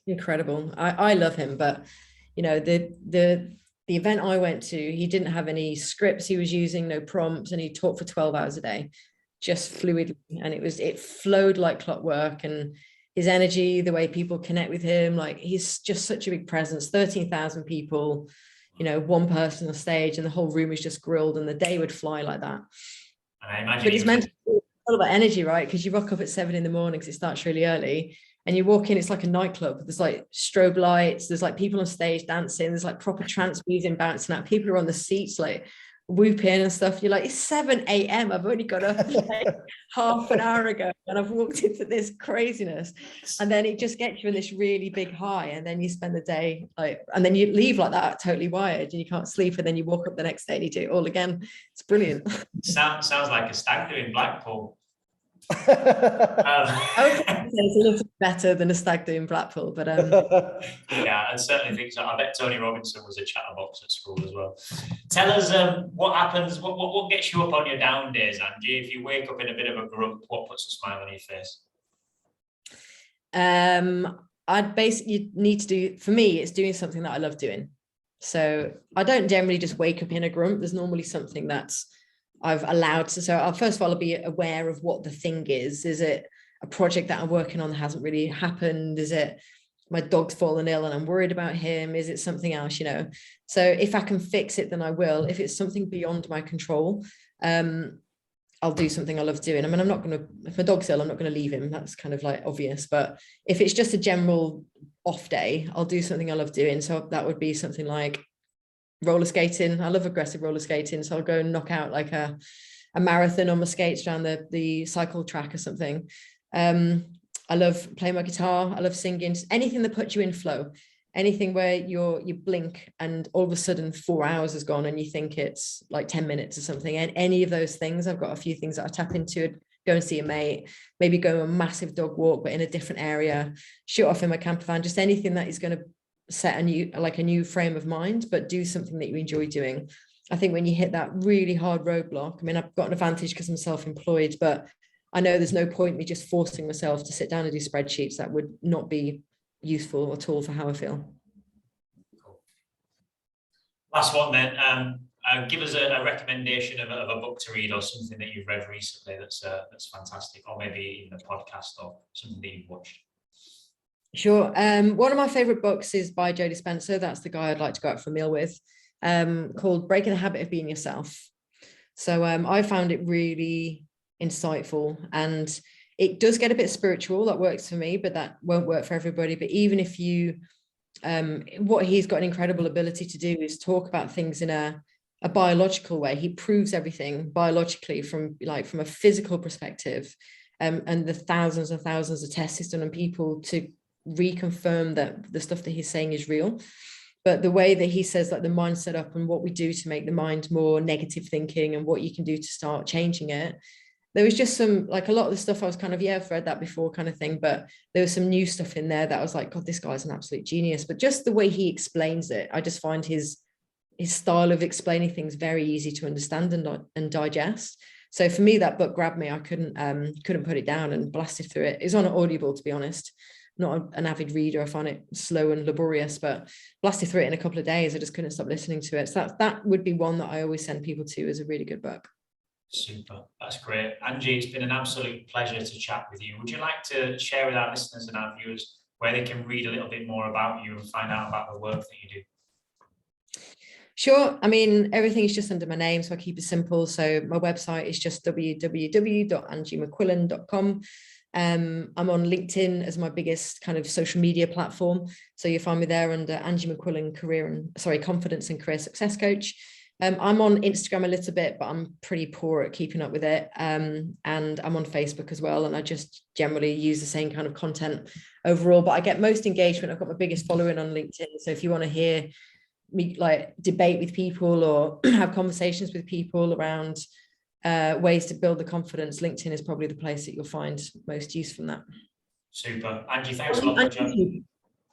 Incredible. I love him, but you know, the event I went to, he didn't have any scripts he was using, no prompts, and he talked for 12 hours a day. Just fluidly, and it flowed like clockwork, and his energy, the way people connect with him, like he's just such a big presence. 13,000 people, you know, one person on stage, and the whole room is just grilled, and the day would fly like that. And I imagine, but it's meant to be all about energy, right? Because you rock up at 7 a.m. because it starts really early, and you walk in, it's like a nightclub. There's like strobe lights, there's like people on stage dancing, there's like proper trance music bouncing out. People are on the seats, like whooping and stuff. You're like, it's 7 a.m. I've only got up like half an hour ago and I've walked into this craziness. And then it just gets you in this really big high. And then you spend the day like, and then you leave like that, totally wired, and you can't sleep. And then you walk up the next day and you do it all again. It's brilliant. Sounds like a stag do in Blackpool. I would say it's a little bit better than a stag do in Blackpool, but yeah, I certainly think so. I bet Tony Robinson was a chatterbox at school as well. Tell us what happens, what gets you up on your down days, Angie? If you wake up in a bit of a grump, what puts a smile on your face? I'd basically need to do, for me, it's doing something that I love doing. So I don't generally just wake up in a grump. There's normally something that's I've allowed to. So first of all, I'll be aware of what the thing is. Is it a project that I'm working on that hasn't really happened? Is it my dog's fallen ill and I'm worried about him? Is it something else, you know? So if I can fix it, then I will. If it's something beyond my control, I'll do something I love doing. I mean, I'm not going to, if my dog's ill, I'm not going to leave him. That's kind of like obvious. But if it's just a general off day, I'll do something I love doing. So that would be something like roller skating. I love aggressive roller skating. So I'll go and knock out like a marathon on my skates around the cycle track or something. I love playing my guitar. I love singing. Anything that puts you in flow. Anything where you blink and all of a sudden 4 hours has gone and you think it's like 10 minutes or something. And any of those things, I've got a few things that I tap into. Go and see a mate, maybe go on a massive dog walk, but in a different area, shoot off in my camper van, just anything that is going to set a new frame of mind, but do something that you enjoy doing. I think when you hit that really hard roadblock, I mean, I've got an advantage because I'm self-employed, but I know there's no point me just forcing myself to sit down and do spreadsheets. That would not be useful at all for how I feel. Cool. Last one then. Give us a recommendation of a book to read or something that you've read recently that's fantastic, or maybe even a podcast or something that you've watched. Sure. One of my favorite books is by Joe Dispenza. That's the guy I'd like to go out for a meal with, called Breaking the Habit of Being Yourself. So I found it really insightful, and it does get a bit spiritual. That works for me, but that won't work for everybody. But even if you, what he's got an incredible ability to do is talk about things in a biological way. He proves everything biologically from a physical perspective, and the thousands and thousands of tests he's done on people to reconfirm that the stuff that he's saying is real. But the way that he says like the mind set up and what we do to make the mind more negative thinking and what you can do to start changing it, there was just some, like a lot of the stuff I was kind of, yeah, I've read that before kind of thing, but there was some new stuff in there that I was like, God, this guy's an absolute genius. But just the way he explains it, I just find his style of explaining things very easy to understand and digest. So for me, that book grabbed me. I couldn't put it down and blasted through it. It's on Audible, to be honest. Not an avid reader. I find it slow and laborious, but blasted through it in a couple of days. I just couldn't stop listening to it. So that would be one that I always send people to as a really good book. Super. That's great. Angie, it's been an absolute pleasure to chat with you. Would you like to share with our listeners and our viewers where they can read a little bit more about you and find out about the work that you do? Sure. I mean, everything is just under my name, so I keep it simple. So my website is just www.angiemcquillin.com. I'm on LinkedIn as my biggest kind of social media platform. So you'll find me there under Angie McQuillin Confidence and Career Success Coach. I'm on Instagram a little bit, but I'm pretty poor at keeping up with it. And I'm on Facebook as well. And I just generally use the same kind of content overall, but I get most engagement. I've got my biggest following on LinkedIn. So if you want to hear me like debate with people or have conversations with people around ways to build the confidence, LinkedIn is probably the place that you'll find most use from that. Super. Angie, thanks a lot for joining.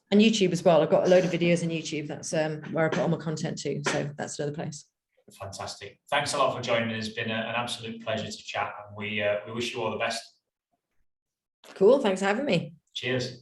And YouTube as well. I've got a load of videos on YouTube. That's where I put all my content too. So that's another place. Fantastic. Thanks a lot for joining us. It's been an absolute pleasure to chat, and we wish you all the best. Cool. Thanks for having me. Cheers.